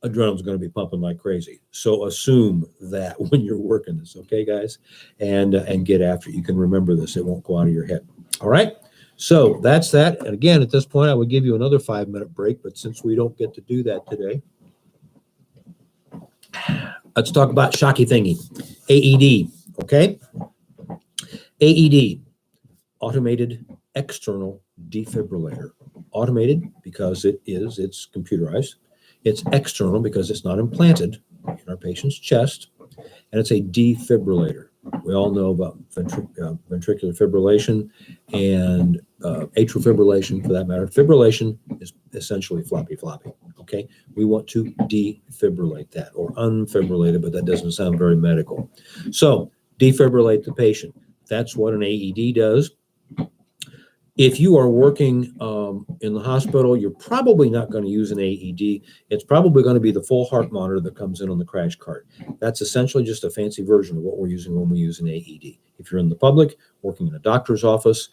adrenaline's going to be pumping like crazy. So assume that when you're working this, okay, guys? And get after it. You can remember this. It won't go out of your head. All right? So that's that. And again, at this point, I would give you another 5-minute break. But since we don't get to do that today, let's talk about shocky thingy, AED, okay? AED, automated external defibrillator. Automated because it's computerized. It's external because it's not implanted in our patient's chest, and it's a defibrillator. We all know about ventricular fibrillation and atrial fibrillation, for that matter. Fibrillation is essentially floppy, okay? We want to defibrillate that or unfibrillate it, but that doesn't sound very medical. So defibrillate the patient. That's what an AED does. If you are working in the hospital, you're probably not going to use an AED. It's probably going to be the full heart monitor that comes in on the crash cart. That's essentially just a fancy version of what we're using when we use an AED. If you're in the public, working in a doctor's office,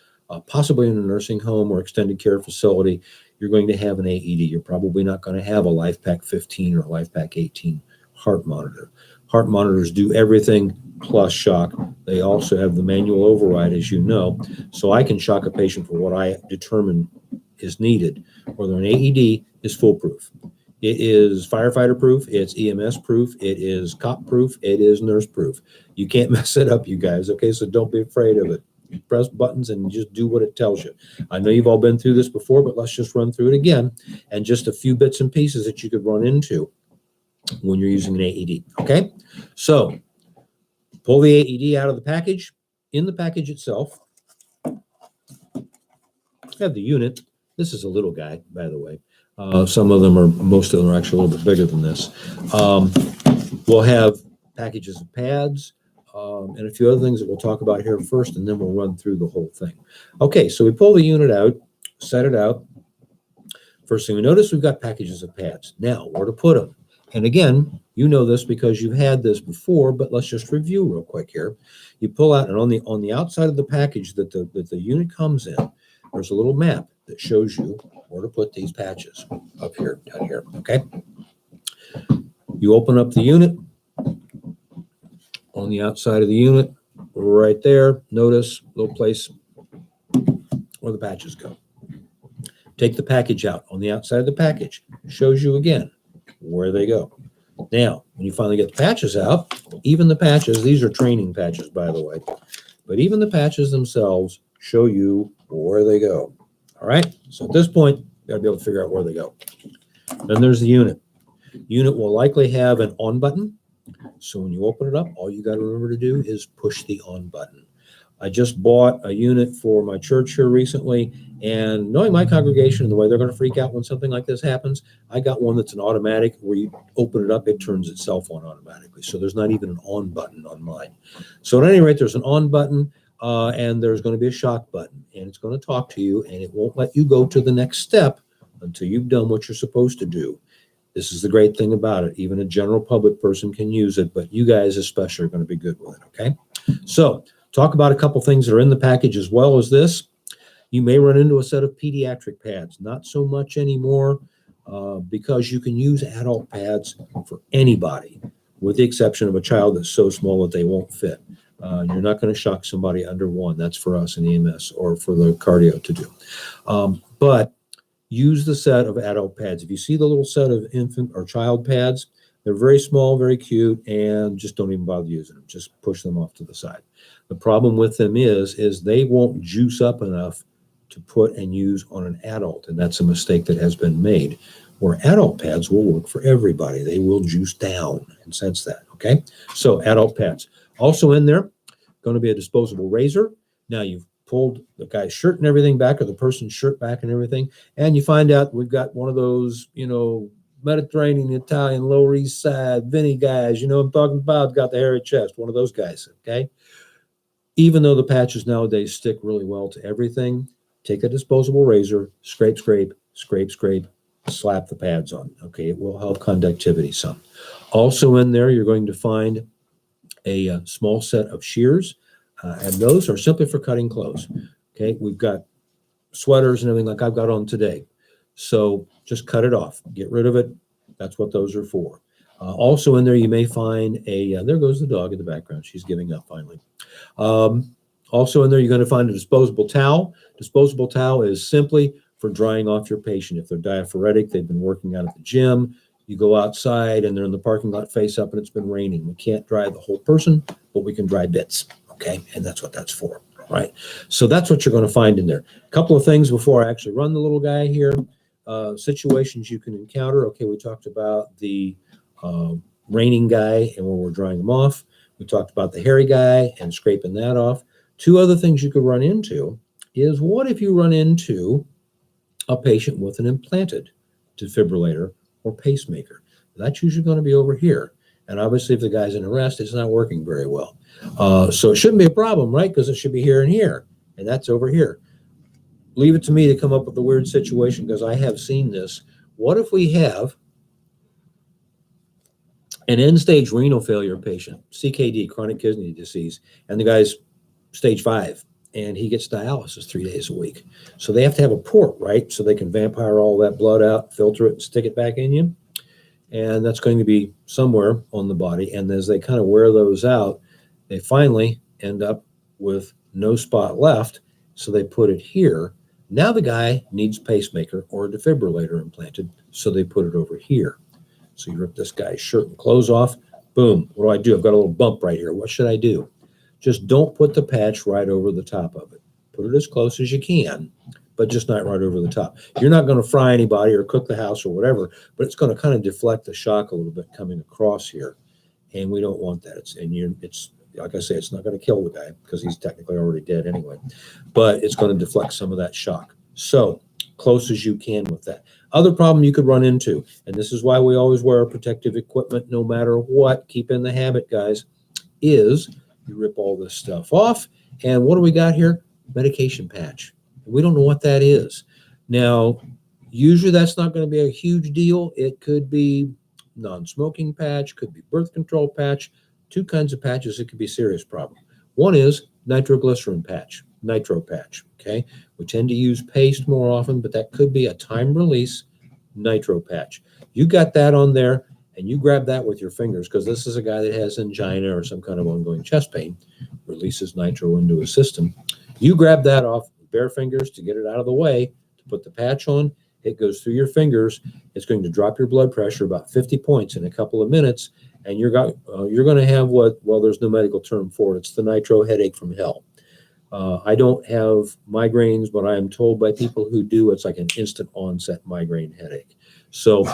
possibly in a nursing home or extended care facility, you're going to have an AED. You're probably not going to have a LifePak 15 or LifePak 18 heart monitor. Heart monitors do everything plus shock. They also have the manual override, as you know, so I can shock a patient for what I determine is needed, whether an AED is foolproof. It is firefighter proof, it's EMS proof, it is cop proof, it is nurse proof. You can't mess it up, you guys, okay? So don't be afraid of it. You press buttons and just do what it tells you. I know you've all been through this before, but let's just run through it again, and just a few bits and pieces that you could run into when you're using an AED, okay? So pull the AED out of the package. In the package itself, have the unit. This is a little guy, by the way. Some of them most of them are actually a little bit bigger than this. We'll have packages of pads and a few other things that we'll talk about here first, and then we'll run through the whole thing. Okay, so we pull the unit out, set it out. First thing we notice, we've got packages of pads. Now, where to put them? And again, you know this because you've had this before, but let's just review real quick here. You pull out, and on the outside of the package that the unit comes in, there's a little map that shows you where to put these patches up here, down here, okay? You open up the unit. On the outside of the unit, right there, notice little place where the patches go. Take the package out. On the outside of the package, shows you again where they go. Now, when you finally get the patches out, even the patches, these are training patches, by the way, but even the patches themselves show you where they go. All right, so at this point, you got to be able to figure out where they go. Then there's the unit. Unit will likely have an on button. So when you open it up, all you got to remember to do is push the on button. I just bought a unit for my church here recently, and knowing my congregation and the way they're going to freak out when something like this happens, I got one that's an automatic where you open it up, it turns itself on automatically. So there's not even an on button on mine. So at any rate, there's an on button, and there's going to be a shock button, and it's going to talk to you, and it won't let you go to the next step until you've done what you're supposed to do. This is the great thing about it. Even a general public person can use it, but you guys especially are going to be good with it, okay? So talk about a couple things that are in the package as well as this. You may run into a set of pediatric pads. Not so much anymore because you can use adult pads for anybody, with the exception of a child that's so small that they won't fit. You're not going to shock somebody under one. That's for us in EMS or for the cardio to do. But use the set of adult pads. If you see the little set of infant or child pads, they're very small, very cute, and just don't even bother using them. Just push them off to the side. The problem with them is they won't juice up enough to put and use on an adult, and that's a mistake that has been made, where adult pads will work for everybody. They will juice down and sense that, okay? So adult pads. Also in there, going to be a disposable razor. Now you've pulled the guy's shirt and everything back, or the person's shirt back and everything, and you find out we've got one of those, Mediterranean, Italian, Lower East Side, Vinny guys, I'm talking about, got the hairy chest, one of those guys, okay? Even though the patches nowadays stick really well to everything, take a disposable razor, scrape, scrape, scrape, scrape, slap the pads on, okay? It will help conductivity some. Also in there, you're going to find a small set of shears, and those are simply for cutting clothes. Okay, we've got sweaters and everything like I've got on today. So just cut it off, get rid of it. That's what those are for. Also in there, you may find there goes the dog in the background. She's giving up finally. Also in there, you're going to find a disposable towel. Disposable towel is simply for drying off your patient. If they're diaphoretic, they've been working out at the gym, you go outside and they're in the parking lot face up and it's been raining. We can't dry the whole person, but we can dry bits. Okay, and that's what that's for, right? So that's what you're going to find in there. A couple of things before I actually run the little guy here. Situations you can encounter. Okay, we talked about the raining guy and when we're drying them off. We talked about the hairy guy and scraping that off. Two other things you could run into is, what if you run into a patient with an implanted defibrillator or pacemaker? That's usually going to be over here. And obviously, if the guy's in arrest, it's not working very well. So it shouldn't be a problem, right? Because it should be here and here, and that's over here. Leave it to me to come up with a weird situation, because I have seen this. What if we have an end-stage renal failure patient, CKD, chronic kidney disease, and the guy's stage 5, and he gets dialysis 3 days a week. So they have to have a port, right? So they can vampire all that blood out, filter it, and stick it back in you. And that's going to be somewhere on the body. And as they kind of wear those out, they finally end up with no spot left. So they put it here. Now the guy needs pacemaker or a defibrillator implanted So they put it over here. So you rip this guy's shirt and clothes off. Boom. What do? I've got a little bump right here. What should I do? Just don't put the patch right over the top of it. Put it as close as you can, but just not right over the top. You're not going to fry anybody or cook the house or whatever, but it's going to kind of deflect the shock a little bit coming across here. And we don't want that. It's like I say, it's not going to kill the guy because he's technically already dead anyway, but it's going to deflect some of that shock. So close as you can with that. Other problem you could run into, and this is why we always wear protective equipment no matter what, keep in the habit, guys, is you rip all this stuff off. And what do we got here? Medication patch. We don't know what that is. Now, usually that's not going to be a huge deal. It could be non-smoking patch, could be birth control patch. Two kinds of patches, it could be a serious problem. One is nitroglycerin patch, nitro patch, okay? We tend to use paste more often, but that could be a time-release nitro patch. You got that on there, and you grab that with your fingers, because this is a guy that has angina or some kind of ongoing chest pain, releases nitro into his system. You grab that off with bare fingers to get it out of the way, to put the patch on. It goes through your fingers. It's going to drop your blood pressure about 50 points in a couple of minutes, and you're going to have what, well, there's no medical term for it. It's the nitro headache from hell. I don't have migraines, but I am told by people who do, it's like an instant onset migraine headache. So,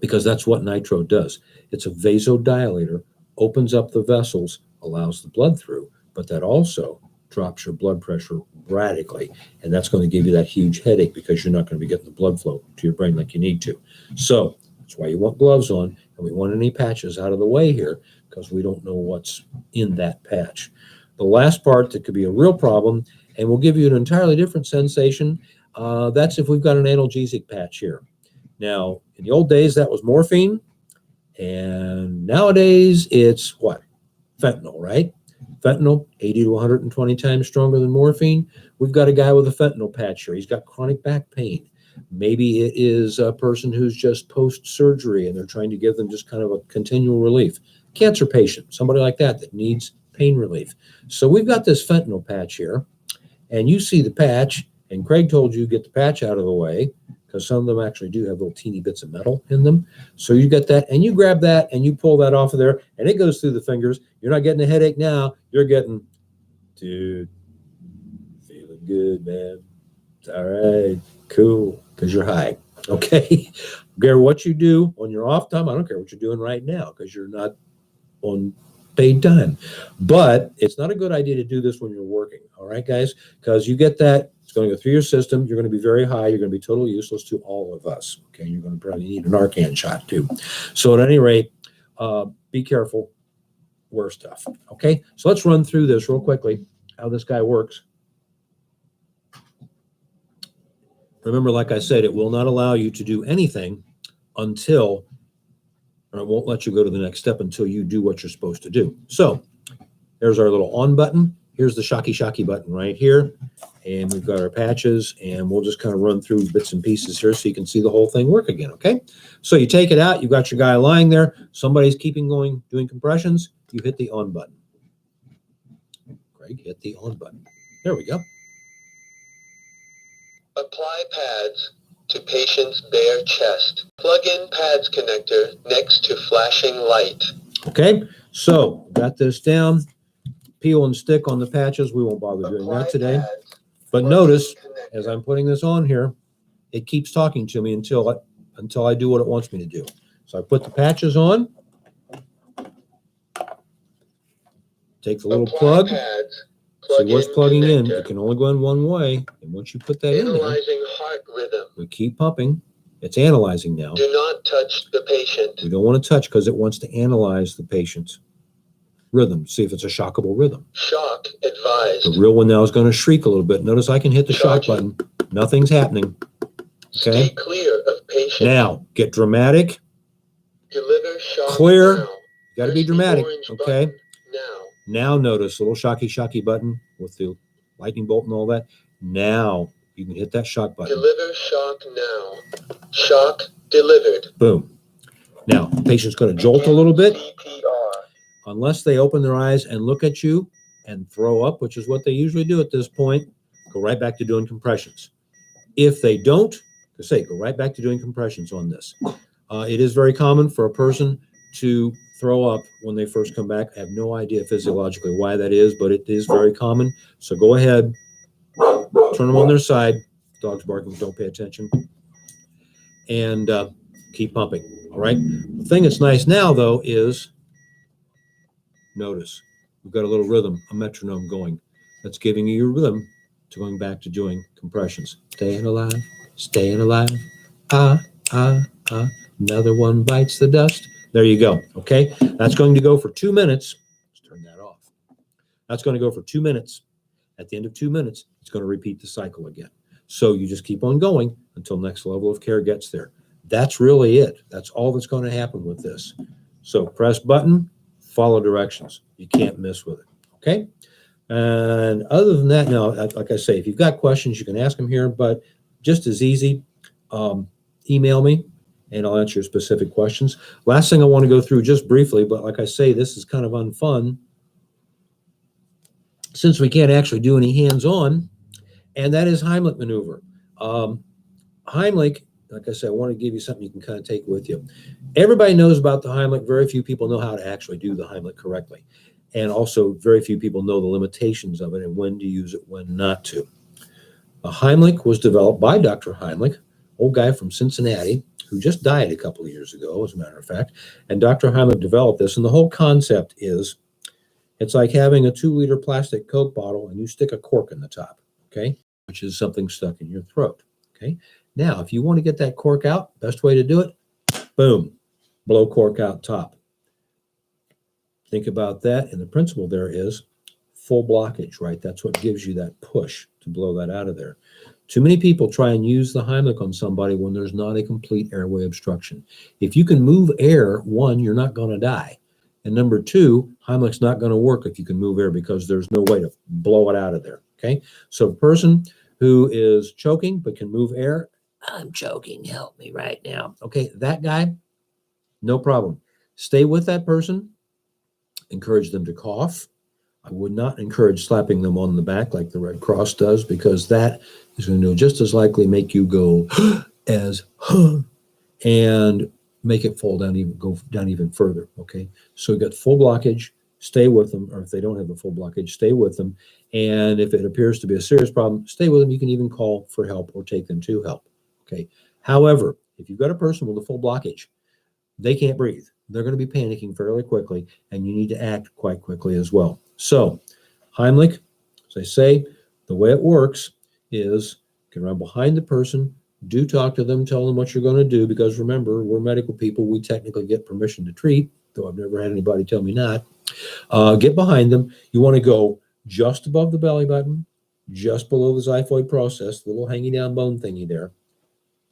because that's what nitro does. It's a vasodilator, opens up the vessels, allows the blood through, but that also drops your blood pressure radically. And that's going to give you that huge headache because you're not going to be getting the blood flow to your brain like you need to. So that's why you want gloves on, and we want any patches out of the way here because we don't know what's in that patch. The last part that could be a real problem and will give you an entirely different sensation, that's if we've got an analgesic patch here. Now, in the old days, that was morphine, and nowadays it's what? Fentanyl, right? Fentanyl, 80 to 120 times stronger than morphine. We've got a guy with a fentanyl patch here. He's got chronic back pain. Maybe it is a person who's just post-surgery and they're trying to give them just kind of a continual relief. Cancer patient, somebody like that needs pain relief. So we've got this fentanyl patch here, and you see the patch, and Craig told you get the patch out of the way because some of them actually do have little teeny bits of metal in them. So you get that, and you grab that, and you pull that off of there, and it goes through the fingers. You're not getting a headache now. You're getting, dude, feeling good, man. It's all right, cool, because you're high, okay? I don't care what you do on your off time. I don't care what you're doing right now because you're not on paid time. But it's not a good idea to do this when you're working, all right, guys? Because you get that, it's going to go through your system. You're going to be very high. You're going to be totally useless to all of us, okay? You're going to probably need an Narcan shot, too. So at any rate, be careful, wear stuff, okay? So let's run through this real quickly, how this guy works. Remember, like I said, it will not allow you to do anything until, or it won't let you go to the next step until you do what you're supposed to do. So there's our little on button. Here's the shocky button right here. And we've got our patches, and we'll just kind of run through bits and pieces here so you can see the whole thing work again, okay? So you take it out, you've got your guy lying there, somebody's keeping going, doing compressions, you hit the on button. Craig, hit the on button. There we go. Apply pads to patient's bare chest. Plug in pads connector next to flashing light. Okay, so got this down. Peel and stick on the patches. We won't bother doing that today. Pads. But notice, as I'm putting this on here, it keeps talking to me until I do what it wants me to do. So I put the patches on. Take the little plug. Pads. See what's plugging in. It can only go in one way. And once you put that in there, analyzing heart rhythm. we keep pumping. It's analyzing now. Do not touch the patient. We don't want to touch because it wants to analyze the patient's rhythm, see if it's a shockable rhythm. Shock advised. The real one now is going to shriek a little bit. Notice I can hit the shock button. Nothing's happening. Okay. Stay clear of patient. Now, get dramatic. Deliver shock Clear. now. You got to Press be the dramatic. orange Okay. button now. Now notice little shocky button with the lightning bolt and all that. Now you can hit that shock button. Deliver shock now. Shock delivered. Boom. Now, the patient's going to jolt a little bit. CPR. Unless they open their eyes and look at you and throw up, which is what they usually do at this point, go right back to doing compressions. If they don't, to say, go right back to doing compressions on this. It is very common for a person to throw up when they first come back. I have no idea physiologically why that is, but it is very common. So go ahead, turn them on their side. Dog's barking, don't pay attention. And keep pumping, all right? The thing that's nice now, though, is notice we've got a little rhythm, a metronome going. That's giving you your rhythm to going back to doing compressions. Staying alive, staying alive. Ah, ah, ah. Another one bites the dust. There you go, okay? That's going to go for 2 minutes. Let's turn that off. That's going to go for 2 minutes. At the end of 2 minutes, it's going to repeat the cycle again. So you just keep on going until next level of care gets there. That's really it. That's all that's going to happen with this. So press button, follow directions. You can't miss with it, okay? And other than that, now, like I say, if you've got questions, you can ask them here, but just as easy, email me and I'll answer your specific questions. Last thing I want to go through just briefly, but like I say, this is kind of unfun since we can't actually do any hands-on, and that is Heimlich maneuver. Heimlich, like I said, I want to give you something you can kind of take with you. Everybody knows about the Heimlich. Very few people know how to actually do the Heimlich correctly. And also very few people know the limitations of it and when to use it, when not to. The Heimlich was developed by Dr. Heimlich, old guy from Cincinnati, who just died a couple of years ago, as a matter of fact. And Dr. Heimlich developed this. And the whole concept is, it's like having a 2-liter plastic Coke bottle and you stick a cork in the top, okay? Which is something stuck in your throat, okay? Now, if you want to get that cork out, best way to do it, boom, blow cork out top. Think about that. And the principle there is full blockage, right? That's what gives you that push to blow that out of there. Too many people try and use the Heimlich on somebody when there's not a complete airway obstruction. If you can move air, one, you're not going to die. And number two, Heimlich's not going to work if you can move air because there's no way to blow it out of there, okay? So a person who is choking but can move air, I'm choking, help me right now. Okay, that guy, no problem. Stay with that person. Encourage them to cough. I would not encourage slapping them on the back like the Red Cross does, because that is going to just as likely make you go as and make it fall down, go down even further. Okay, so you got full blockage. Stay with them, or if they don't have a full blockage, stay with them. And if it appears to be a serious problem, stay with them. You can even call for help or take them to help. Okay. However, if you've got a person with a full blockage, they can't breathe. They're going to be panicking fairly quickly, and you need to act quite quickly as well. So, Heimlich, as I say, the way it works is you can run behind the person, do talk to them, tell them what you're going to do, because remember, we're medical people. We technically get permission to treat, though I've never had anybody tell me not. Get behind them. You want to go just above the belly button, just below the xiphoid process, the little hanging down bone thingy there.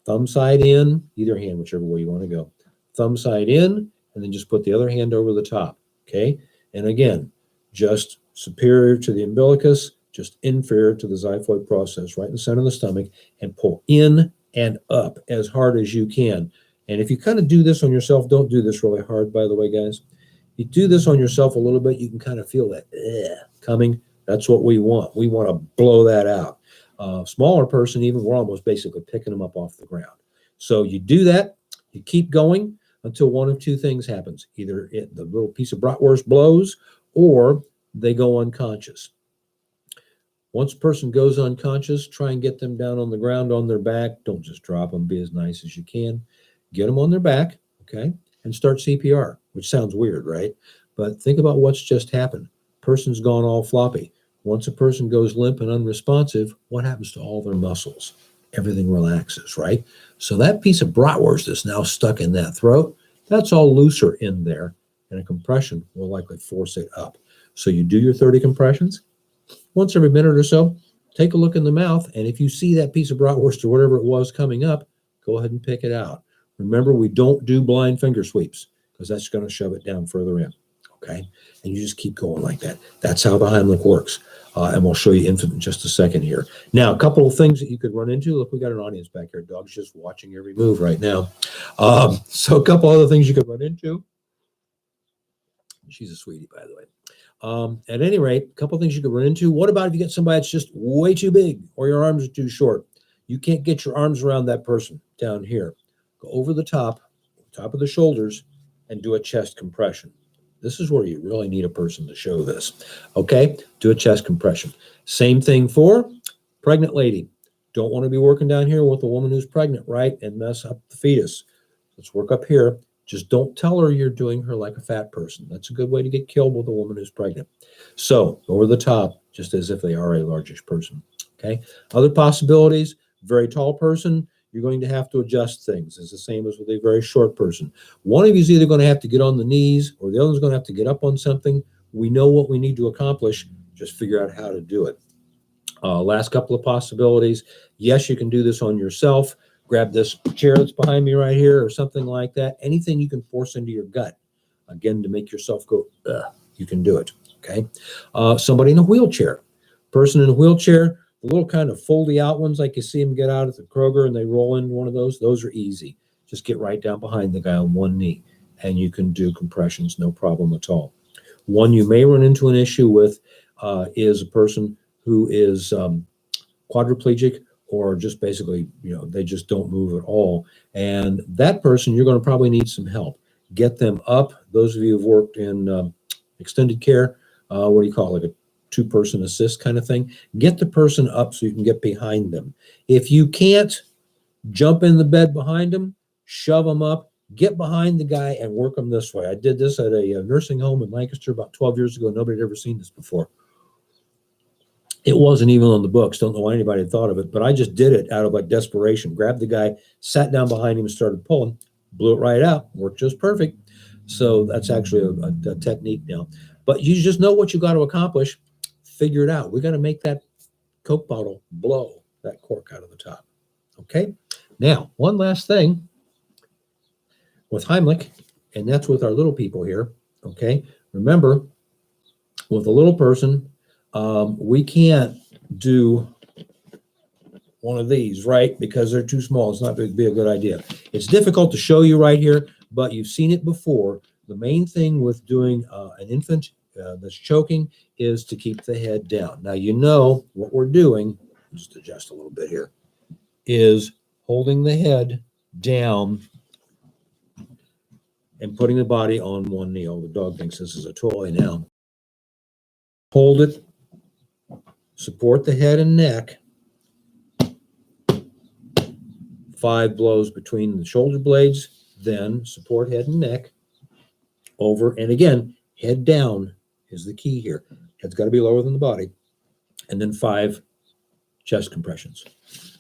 Thumb side in, either hand, whichever way you want to go. Thumb side in, and then just put the other hand over the top, okay? And again, just superior to the umbilicus, just inferior to the xiphoid process, right in the center of the stomach, and pull in and up as hard as you can. And if you kind of do this on yourself, don't do this really hard, by the way, guys. If you do this on yourself a little bit, you can kind of feel that coming. That's what we want. We want to blow that out. Smaller person, even, we're almost basically picking them up off the ground. So you do that, you keep going until one of two things happens. Either the little piece of bratwurst blows or they go unconscious. Once a person goes unconscious, try and get them down on the ground on their back. Don't just drop them. Be as nice as you can. Get them on their back, okay, and start CPR, which sounds weird, right? But think about what's just happened. Person's gone all floppy. Once a person goes limp and unresponsive, what happens to all their muscles? Everything relaxes, right? So that piece of bratwurst that's now stuck in that throat, that's all looser in there, and a compression will likely force it up. So you do your 30 compressions. Once every minute or so, take a look in the mouth, and if you see that piece of bratwurst or whatever it was coming up, go ahead and pick it out. Remember, we don't do blind finger sweeps because that's going to shove it down further in, okay? And you just keep going like that. That's how the Heimlich works. And we'll show you in just a second here. Now, a couple of things that you could run into. Look, we got an audience back here. Dog's just watching every move right now. So a couple other things you could run into. She's a sweetie, by the way. At any rate, a couple of things you could run into. What about if you get somebody that's just way too big or your arms are too short? You can't get your arms around that person down here. Go over the top of the shoulders, and do a chest compression. This is where you really need a person to show this. Okay, do a chest compression. Same thing for pregnant lady. Don't want to be working down here with a woman who's pregnant, right? And mess up the fetus. Let's work up here. Just don't tell her you're doing her like a fat person. That's a good way to get killed with a woman who's pregnant. So over the top, just as if they are a largish person. Okay. Other possibilities, very tall person, you're going to have to adjust things. It's the same as with a very short person. One of you is either going to have to get on the knees or the other is going to have to get up on something. We know what we need to accomplish. Just figure out how to do it. Last couple of possibilities. Yes, you can do this on yourself. Grab this chair that's behind me right here or something like that. Anything you can force into your gut, again, to make yourself go, ugh, you can do it, okay? Somebody in a wheelchair. Person in a wheelchair, the little kind of foldy out ones like you see them get out at the Kroger and they roll into one of those are easy. Just get right down behind the guy on one knee and you can do compressions, no problem at all. One you may run into an issue with is a person who is quadriplegic or just basically, they just don't move at all. And that person, you're going to probably need some help. Get them up. Those of you who've worked in extended care, what do you call it, like a two-person assist kind of thing? Get the person up so you can get behind them. If you can't, jump in the bed behind them, shove them up, get behind the guy and work them this way. I did this at a nursing home in Lancaster about 12 years ago. Nobody had ever seen this before. It wasn't even on the books. Don't know why anybody had thought of it, but I just did it out of like desperation. Grabbed the guy, sat down behind him and started pulling, blew it right out. Worked just perfect. So that's actually a technique now. But you just know what you got to accomplish. Figure it out. We got to make that Coke bottle blow that cork out of the top. Okay. Now, one last thing with Heimlich, and that's with our little people here. Okay. Remember, with a little person, we can't do one of these, right? Because they're too small. It's not going to be a good idea. It's difficult to show you right here, but you've seen it before. The main thing with doing an infant that's choking is to keep the head down. Now, you know what we're doing, just adjust a little bit here, is holding the head down and putting the body on one knee. Oh, the dog thinks this is a toy now. Hold it. Support the head and neck. 5 blows between the shoulder blades, then support head and neck. Over, and again, head down is the key here. Head's got to be lower than the body. And then 5 chest compressions.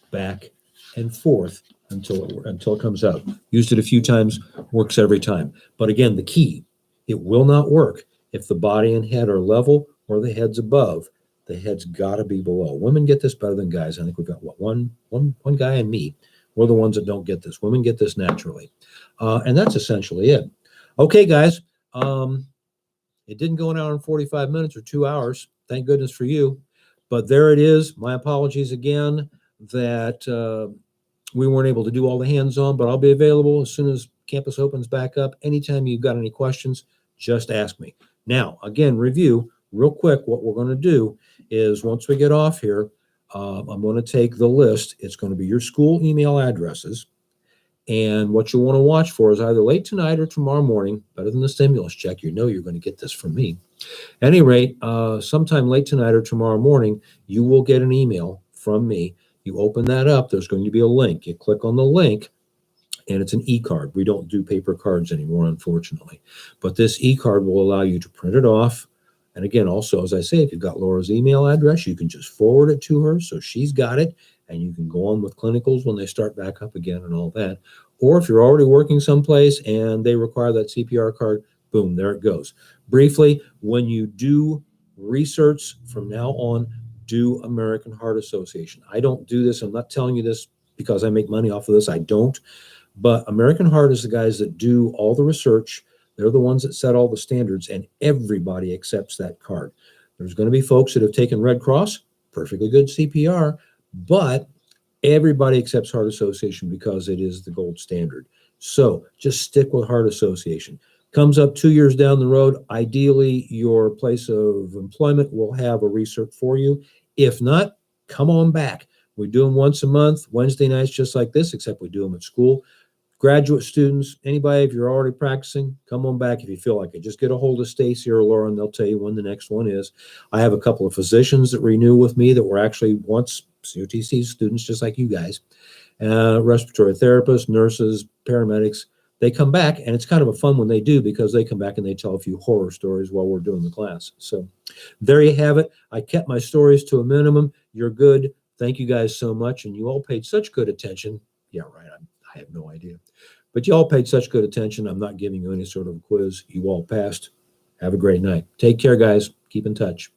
Back and forth until it comes out. Used it a few times, works every time. But again, the key, it will not work if the body and head are level or the head's above. The head's got to be below. Women get this better than guys. I think we've got one guy and me. We're the ones that don't get this. Women get this naturally. And that's essentially it. Okay, guys. It didn't go an hour and 45 minutes or 2 hours. Thank goodness for you. But there it is. My apologies again that we weren't able to do all the hands-on, but I'll be available as soon as campus opens back up. Anytime you've got any questions, just ask me. Now, again, review real quick. What we're going to do is once we get off here, I'm going to take the list. It's going to be your school email addresses. And what you want to watch for is either late tonight or tomorrow morning, better than the stimulus check. You know you're going to get this from me. At any rate, sometime late tonight or tomorrow morning, you will get an email from me. You open that up, there's going to be a link. You click on the link, and it's an e-card. We don't do paper cards anymore, unfortunately. But this e-card will allow you to print it off. And again, also, as I say, if you've got Laura's email address, you can just forward it to her so she's got it, and you can go on with clinicals when they start back up again and all that. Or if you're already working someplace and they require that CPR card, boom, there it goes. Briefly, when you do research from now on, do American Heart Association. I don't do this. I'm not telling you this because I make money off of this. I don't. But American Heart is the guys that do all the research. They're the ones that set all the standards, and everybody accepts that card. There's going to be folks that have taken Red Cross, perfectly good CPR, but everybody accepts Heart Association because it is the gold standard. So just stick with Heart Association. Comes up 2 years down the road, ideally your place of employment will have a recert for you. If not, come on back. We do them once a month, Wednesday nights, just like this, except we do them at school. Graduate students, anybody, if you're already practicing, come on back if you feel like it. Just get a hold of Stacy or Laura and they'll tell you when the next one is. I have a couple of physicians that renew with me that were actually once COTC students, just like you guys. Respiratory therapists, nurses, paramedics, they come back, and it's kind of a fun when they do because they come back and they tell a few horror stories while we're doing the class. So there you have it. I kept my stories to a minimum. You're good. Thank you guys so much. And you all paid such good attention. Yeah, right. I have no idea. But you all paid such good attention. I'm not giving you any sort of quiz. You all passed. Have a great night. Take care, guys. Keep in touch.